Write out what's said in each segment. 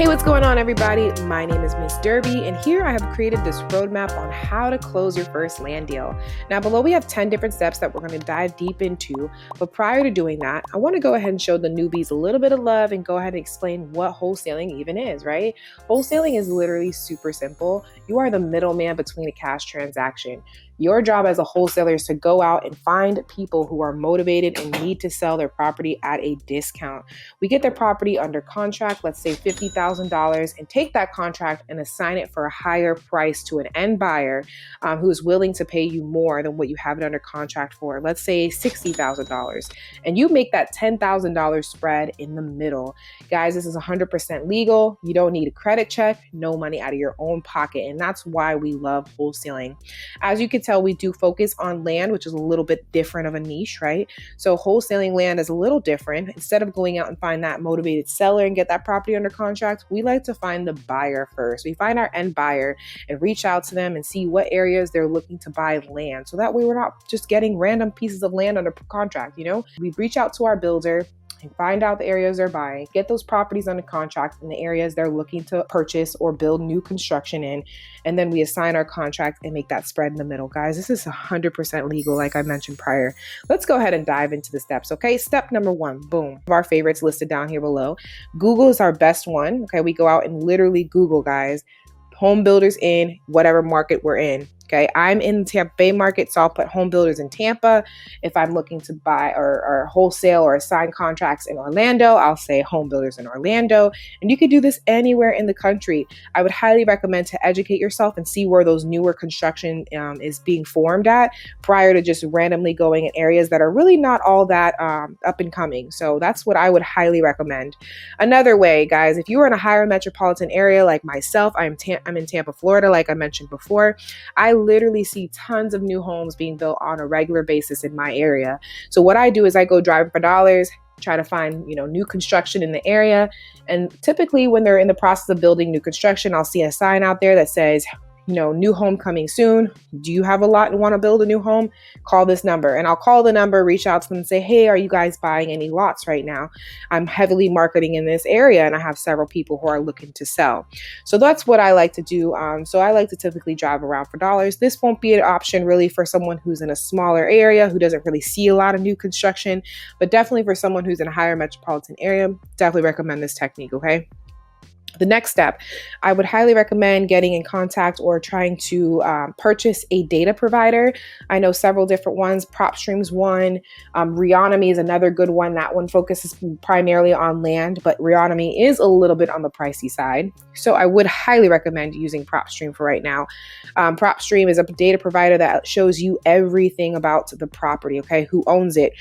Hey, what's going on, everybody? My name is Miss Derby, and here I have created this roadmap on how to close your first land deal. Now, below we have 10 different steps that we're going to dive deep into, but prior to doing that, I want to go ahead and show the newbies a little bit of love and go ahead and explain what wholesaling even is, right? Wholesaling is literally super simple. You are the middleman between a cash transaction. Your job as a wholesaler is to go out and find people who are motivated and need to sell their property at a discount. We get their property under contract, let's say $50,000, and take that contract and assign it for a higher price to an end buyer who is willing to pay you more than what you have it under contract for, let's say $60,000. And you make that $10,000 spread in the middle. Guys, this is 100% legal. You don't need a credit check, no money out of your own pocket. And that's why we love wholesaling. As you can tell, we do focus on land, which is a little bit different of a niche, right? So wholesaling land is a little different. Instead of going out and find that motivated seller and get that property under contract, we like to find the buyer first. We find our end buyer and reach out to them and see what areas they're looking to buy land. So that way we're not just getting random pieces of land under contract, We reach out to our builder and find out the areas they're buying, get those properties under contract in the areas they're looking to purchase or build new construction in, and then we assign our contract and make that spread in the middle. Guys, this is 100% legal, like I mentioned prior. Let's go ahead and dive into the steps, okay? Step number one, boom. Our favorites listed down here below. Google is our best one, okay? We go out and literally Google, guys, home builders in whatever market we're in. Okay, I'm in the Tampa Bay market, so I'll put home builders in Tampa. If I'm looking to buy or wholesale or assign contracts in Orlando, I'll say home builders in Orlando. And you could do this anywhere in the country. I would highly recommend to educate yourself and see where those newer construction is being formed at prior to just randomly going in areas that are really not all that up and coming. So that's what I would highly recommend. Another way, guys, if you are in a higher metropolitan area like myself, I'm in Tampa, Florida, like I mentioned before. I literally see tons of new homes being built on a regular basis in my area. So what I do is I go driving for dollars, try to find, new construction in the area. And typically when they're in the process of building new construction, I'll see a sign out there that says, new home coming soon. Do you have a lot and want to build a new home? Call this number. And I'll call the number, reach out to them and say, hey, are you guys buying any lots right now? I'm heavily marketing in this area and I have several people who are looking to sell. So that's what I like to do. So I like to typically drive around for dollars. This won't be an option really for someone who's in a smaller area, who doesn't really see a lot of new construction, but definitely for someone who's in a higher metropolitan area, definitely recommend this technique, okay? The next step, I would highly recommend getting in contact or trying to purchase a data provider. I know several different ones. Propstream's one. Reonomy is another good one. That one focuses primarily on land, but Reonomy is a little bit on the pricey side. So I would highly recommend using Propstream for right now. Propstream is a data provider that shows you everything about the property, okay? Who owns it,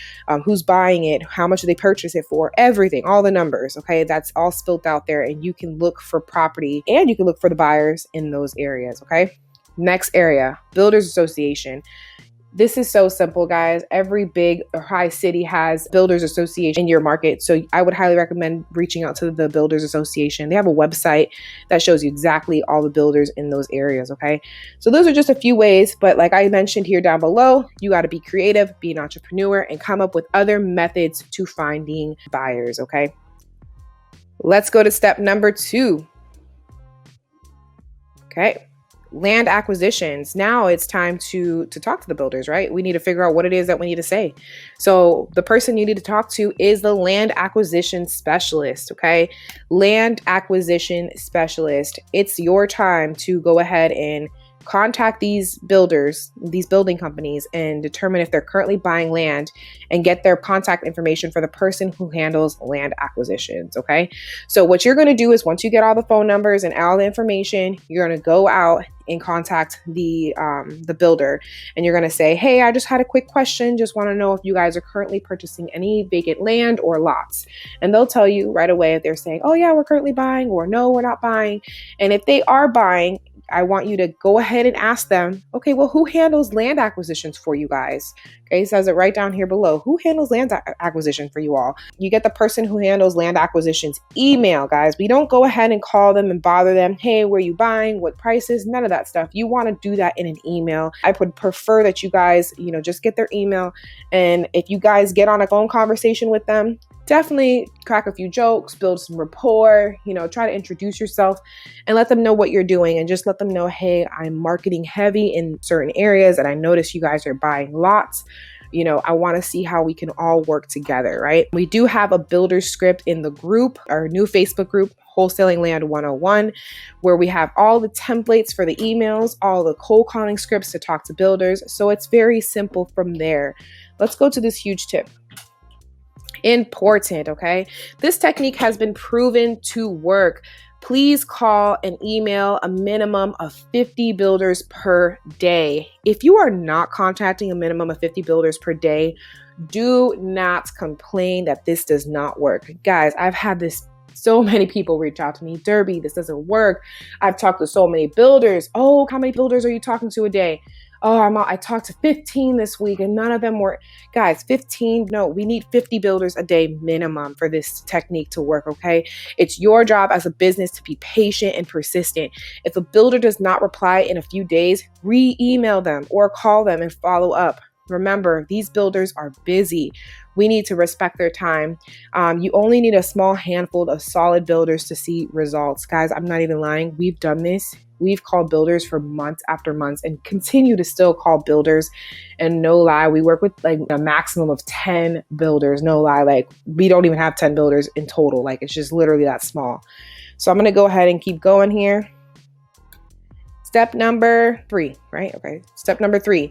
who's buying it, how much they purchase it for, everything, all the numbers, okay? That's all spilled out there, and you can look for property and you can look for the buyers in those areas, okay? Next area, Builders Association. This is so simple, guys. Every big or high city has Builders Association in your market. So I would highly recommend reaching out to the Builders Association. They have a website that shows you exactly all the builders in those areas, okay? So those are just a few ways, but like I mentioned here down below, you got to be creative, be an entrepreneur, and come up with other methods to finding buyers, okay? Let's go to step number 2. Okay. Land acquisitions. Now it's time to talk to the builders, right? We need to figure out what it is that we need to say. So the person you need to talk to is the land acquisition specialist, okay? Land acquisition specialist. It's your time to go ahead and contact these builders, these building companies, and determine if they're currently buying land and get their contact information for the person who handles land acquisitions, okay? So what you're going to do is once you get all the phone numbers and all the information, you're going to go out and contact the builder, and you're going to say, hey, I just had a quick question. Just want to know if you guys are currently purchasing any vacant land or lots. And they'll tell you right away if they're saying, oh yeah, we're currently buying, or no, we're not buying. And if they are buying, I want you to go ahead and ask them, okay, well, who handles land acquisitions for you guys? Okay, it says it right down here below. Who handles land acquisition for you all? You get the person who handles land acquisitions email, guys. We don't go ahead and call them and bother them. Hey, where are you buying? What prices? None of that stuff. You want to do that in an email. I would prefer that you guys, just get their email. And if you guys get on a phone conversation with them, definitely crack a few jokes, build some rapport, try to introduce yourself and let them know what you're doing, and just let them know, hey, I'm marketing heavy in certain areas and I notice you guys are buying lots. I want to see how we can all work together, right? We do have a builder script in the group, our new Facebook group, Wholesaling Land 101, where we have all the templates for the emails, all the cold calling scripts to talk to builders. So it's very simple from there. Let's go to this huge tip. Important, okay? This technique has been proven to work. Please call and email a minimum of 50 builders per day. If you are not contacting a minimum of 50 builders per day, do not complain that this does not work. Guys, I've had this. So many people reach out to me, Derby, this doesn't work. I've talked to so many builders. Oh, how many builders are you talking to a day? Oh, I talked to 15 this week and none of them were. Guys, 15, no, we need 50 builders a day minimum for this technique to work, okay? It's your job as a business to be patient and persistent. If a builder does not reply in a few days, re-email them or call them and follow up. Remember, these builders are busy. We need to respect their time. You only need a small handful of solid builders to see results. Guys, I'm not even lying. We've done this. We've called builders for months after months and continue to still call builders. And no lie, we work with like a maximum of 10 builders. No lie, like we don't even have 10 builders in total. Like it's just literally that small. So I'm going to go ahead and keep going here. Step number 3, right? Okay. Step number 3.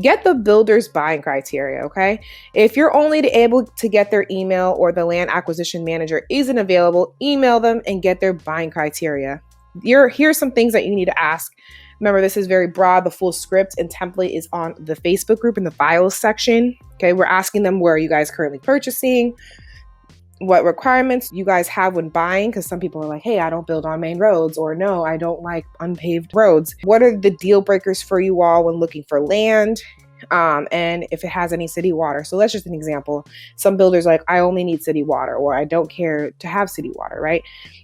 Get the builder's buying criteria, okay? If you're only able to get their email or the land acquisition manager isn't available, email them and get their buying criteria. Here's some things that you need to ask. Remember, this is very broad. The full script and template is on the Facebook group in the files section. Okay, we're asking them, where are you guys currently purchasing? What requirements you guys have when buying, because some people are like, hey, I don't build on main roads, or no, I don't like unpaved roads. What are the deal breakers for you all when looking for land? And if it has any city water. So that's just an example. Some builders are like, I only need city water, or I don't care to have city water, right?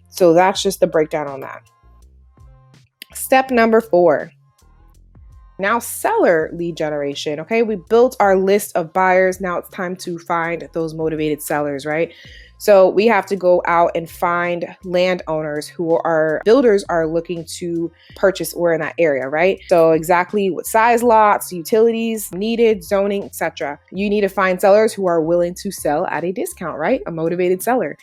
So that's just the breakdown on that. Step number 4. Now, seller lead generation. Okay, we built our list of buyers. Now it's time to find those motivated sellers, right? So we have to go out and find landowners who are builders are looking to purchase or in that area, right? So exactly what size lots, utilities needed, zoning, etc. You need to find sellers who are willing to sell at a discount, right? A motivated seller.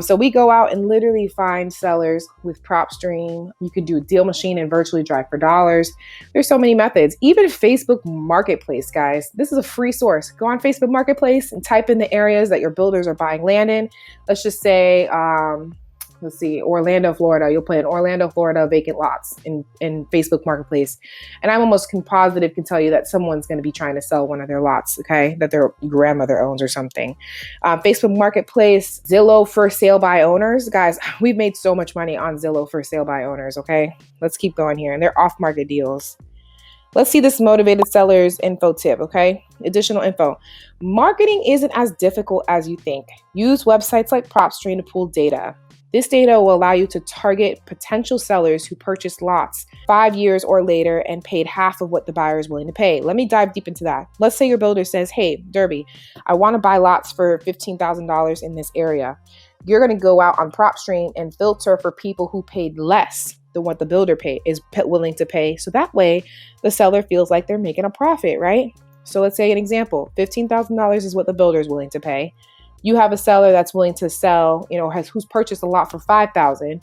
So we go out and literally find sellers with Propstream. You could do a deal machine and virtually drive for dollars. There's so many methods. Even Facebook Marketplace, guys. This is a free source. Go on Facebook Marketplace and type in the areas that your builders are buying land in. Let's just say, let's see, Orlando, Florida. You'll put in Orlando, Florida vacant lots in Facebook Marketplace. And I'm almost positive can tell you that someone's going to be trying to sell one of their lots, okay, that their grandmother owns or something. Facebook Marketplace, Zillow for sale by owners. Guys, we've made so much money on Zillow for sale by owners, okay? Let's keep going here. And they're off-market deals. Let's see this motivated sellers info tip, okay? Additional info. Marketing isn't as difficult as you think. Use websites like Propstream to pull data. This data will allow you to target potential sellers who purchased lots 5 years or later and paid half of what the buyer is willing to pay. Let me dive deep into that. Let's say your builder says, hey, Derby, I want to buy lots for $15,000 in this area. You're going to go out on Propstream and filter for people who paid less than what the builder is willing to pay. So that way the seller feels like they're making a profit, right? So let's say an example, $15,000 is what the builder is willing to pay. You have a seller that's willing to sell, who's purchased a lot for $5,000.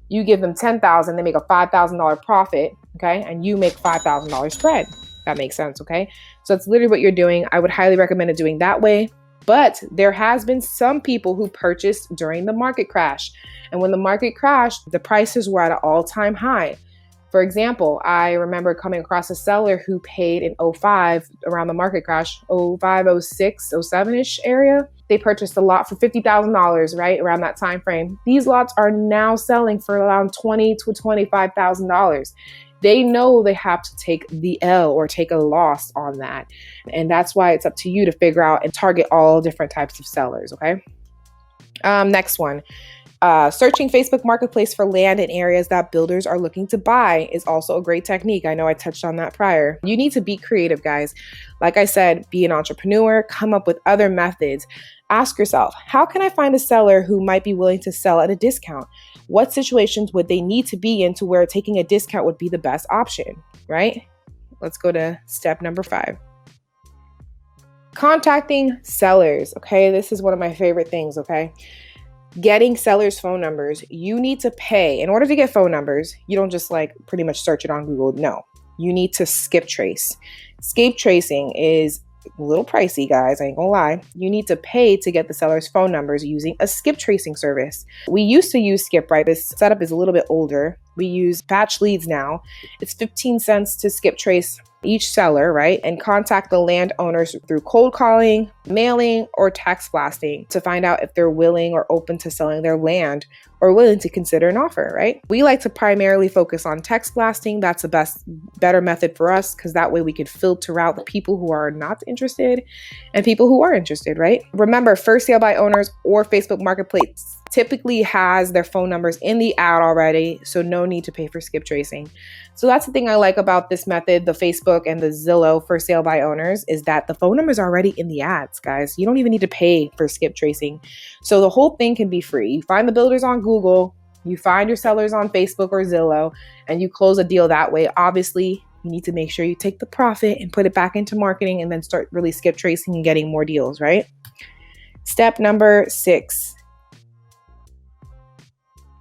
You give them $10,000, they make a $5,000 profit, okay? And you make $5,000 spread. That makes sense, okay? So it's literally what you're doing. I would highly recommend it doing that way. But there has been some people who purchased during the market crash. And when the market crashed, the prices were at an all-time high. For example, I remember coming across a seller who paid in 05 around the market crash, 05, 06, 07-ish area. They purchased a lot for $50,000, right? Around that time frame. These lots are now selling for around $20,000 to $25,000. They know they have to take the L or take a loss on that. And that's why it's up to you to figure out and target all different types of sellers, okay? Next one. Searching Facebook Marketplace for land in areas that builders are looking to buy is also a great technique. I know I touched on that prior. You need to be creative, guys. Like I said, be an entrepreneur, come up with other methods. Ask yourself, how can I find a seller who might be willing to sell at a discount? What situations would they need to be in to where taking a discount would be the best option, right? Let's go to step number 5. Contacting sellers, okay? This is one of my favorite things, okay? Getting sellers' phone numbers. You need to pay. In order to get phone numbers, you don't just like pretty much search it on Google. No, you need to skip trace. Skip tracing is a little pricey, guys. I ain't gonna lie. You need to pay to get the seller's phone numbers using a skip tracing service. We used to use Skip, right? This setup is a little bit older. We use batch leads now. It's 15 cents to skip trace each seller, right? And contact the landowners through cold calling, mailing, or text blasting to find out if they're willing or open to selling their land or willing to consider an offer, right? We like to primarily focus on text blasting. That's the better method for us because that way we could filter out the people who are not interested and people who are interested, right? Remember, first sale by owners or Facebook Marketplace typically has their phone numbers in the ad already, so no need to pay for skip tracing. So that's the thing I like about this method, the Facebook and the Zillow for sale by owners, is that the phone number is already in the ads, guys. You don't even need to pay for skip tracing. So the whole thing can be free. You find the builders on Google, you find your sellers on Facebook or Zillow, and you close a deal that way. Obviously, you need to make sure you take the profit and put it back into marketing and then start really skip tracing and getting more deals, right? Step number 6.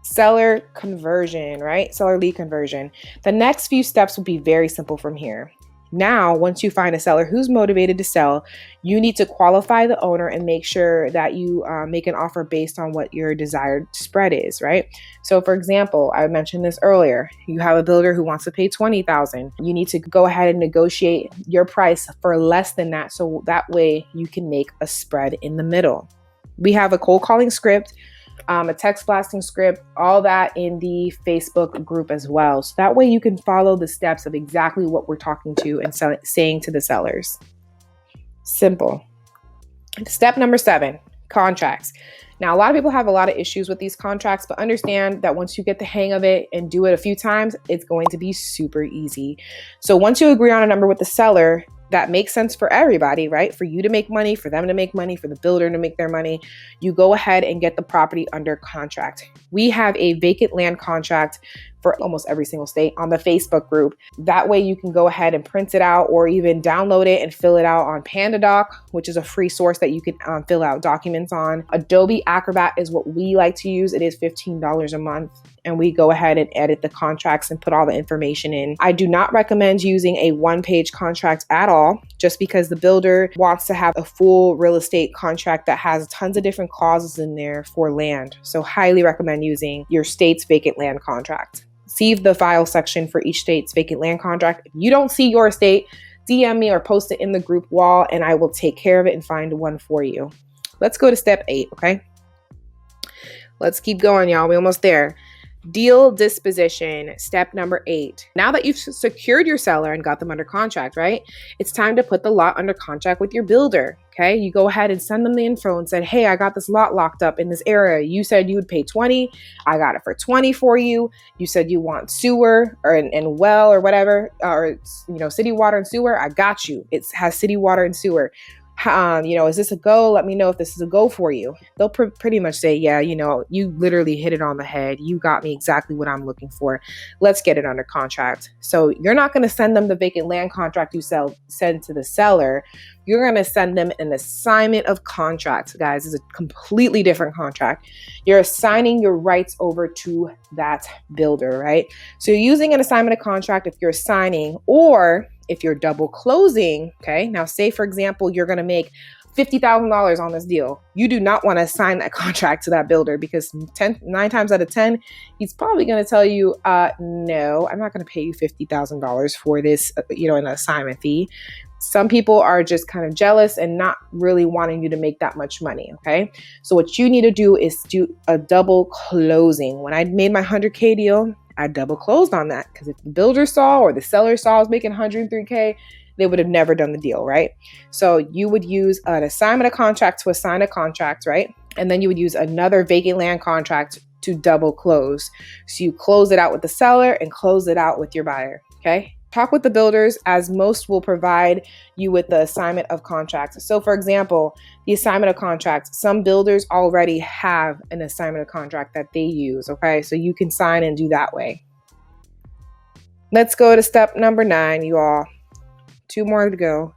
Seller conversion, right? Seller lead conversion. The next few steps will be very simple from here. Now, once you find a seller who's motivated to sell, you need to qualify the owner and make sure that you make an offer based on what your desired spread is, right? So for example, I mentioned this earlier, you have a builder who wants to pay $20,000. You need to go ahead and negotiate your price for less than that. So that way you can make a spread in the middle. We have a cold calling script, a text blasting script, all that in the Facebook group as well. So that way you can follow the steps of exactly what we're talking to and saying to the sellers. Simple. Step number 7, contracts. Now, a lot of people have a lot of issues with these contracts, but understand that once you get the hang of it and do it a few times, it's going to be super easy. So once you agree on a number with the seller, that makes sense for everybody, right? For you to make money, for them to make money, for the builder to make their money, you go ahead and get the property under contract. We have a vacant land contract for almost every single state on the Facebook group. That way you can go ahead and print it out or even download it and fill it out on PandaDoc, which is a free source that you can fill out documents on. Adobe Acrobat is what we like to use. It is $15 a month. And we go ahead and edit the contracts and put all the information in. I do not recommend using a one-page contract at all, just because the builder wants to have a full real estate contract that has tons of different clauses in there for land. So highly recommend using your state's vacant land contract. See the file section for each state's vacant land contract. If you don't see your state, DM me or post it in the group wall and I will take care of it and find one for you. Let's go to step 8, okay? Let's keep going, y'all. We're almost there. Deal disposition, step number 8. Now that you've secured your seller and got them under contract, right? It's time to put the lot under contract with your builder, okay? You go ahead and send them the info and said, hey, I got this lot locked up in this area. You said you would pay 20. I got it for 20 for you. You said you want sewer and well or whatever, or, city water and sewer. I got you. It has city water and sewer. Is this a go? Let me know if this is a go for you. They'll pretty much say, yeah, you literally hit it on the head. You got me exactly what I'm looking for. Let's get it under contract. So you're not going to send them the vacant land contract you send to the seller. You're going to send them an assignment of contracts, guys. It's a completely different contract. You're assigning your rights over to that builder, right? So you're using an assignment of contract if you're assigning, or if you're double closing, okay? Now say, for example, you're gonna make $50,000 on this deal. You do not wanna assign that contract to that builder because 9 times out of 10, he's probably gonna tell you, no, I'm not gonna pay you $50,000 for this, an assignment fee. Some people are just kind of jealous and not really wanting you to make that much money, okay? So what you need to do is do a double closing. When I made my 100K deal, I double closed on that because if the builder saw or the seller saw I was making 103K, they would have never done the deal, right? So you would use an assignment of contract to assign a contract, right? And then you would use another vacant land contract to double close. So you close it out with the seller and close it out with your buyer, okay? Talk with the builders, as most will provide you with the assignment of contracts. So for example, the assignment of contracts, some builders already have an assignment of contract that they use, okay? So you can sign and do that way. Let's go to step number 9, you all. 2 more to go.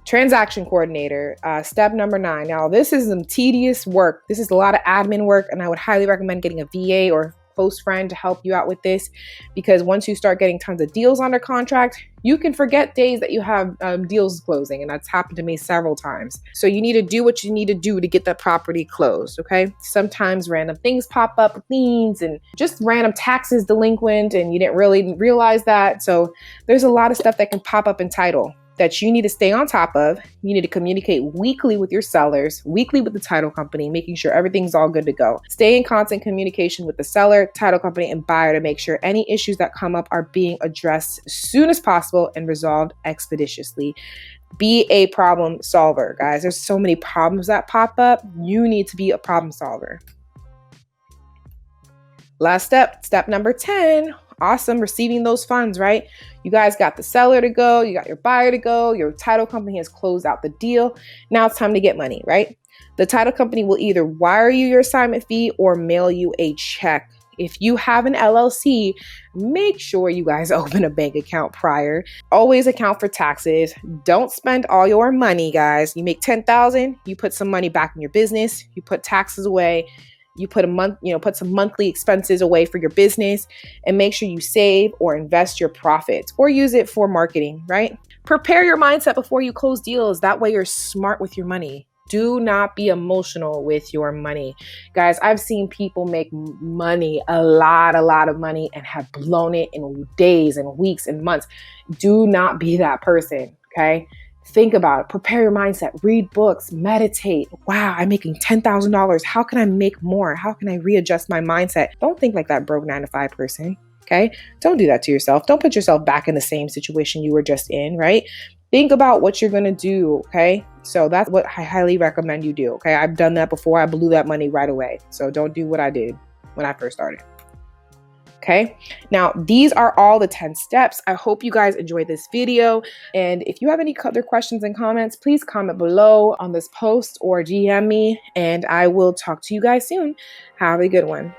Transaction coordinator, step number 9. Now, this is some tedious work. This is a lot of admin work, and I would highly recommend getting a VA or close friend to help you out with this, because once you start getting tons of deals under contract, you can forget days that you have deals closing, and that's happened to me several times. So you need to do what you need to do to get that property closed, okay? Sometimes random things pop up, liens and just random taxes delinquent, and you didn't really realize that. So there's a lot of stuff that can pop up in title that you need to stay on top of. You need to communicate weekly with your sellers, weekly with the title company, making sure everything's all good to go. Stay in constant communication with the seller, title company, and buyer to make sure any issues that come up are being addressed as soon as possible and resolved expeditiously. Be a problem solver, guys. There's so many problems that pop up. You need to be a problem solver. Last step, step number 10. Awesome, receiving those funds, right? You guys got the seller to go, you got your buyer to go, your title company has closed out the deal. Now it's time to get money, right? The title company will either wire you your assignment fee or mail you a check. If you have an LLC, make sure you guys open a bank account prior. Always account for taxes. Don't spend all your money, guys. You make $10,000, you put some money back in your business, you put taxes away. You put put some monthly expenses away for your business, and make sure you save or invest your profits or use it for marketing, right? Prepare your mindset before you close deals. That way you're smart with your money. Do not be emotional with your money. Guys, I've seen people make money, a lot of money, and have blown it in days and weeks and months. Do not be that person, okay? Think about it. Prepare your mindset. Read books. Meditate. Wow, I'm making $10,000. How can I make more? How can I readjust my mindset? Don't think like that broke 9-to-5 person. Okay? Don't do that to yourself. Don't put yourself back in the same situation you were just in, right? Think about what you're going to do. Okay? So that's what I highly recommend you do. Okay? I've done that before. I blew that money right away. So don't do what I did when I first started. Okay, now these are all the 10 steps. I hope you guys enjoyed this video. And if you have any other questions and comments, please comment below on this post or DM me, and I will talk to you guys soon. Have a good one.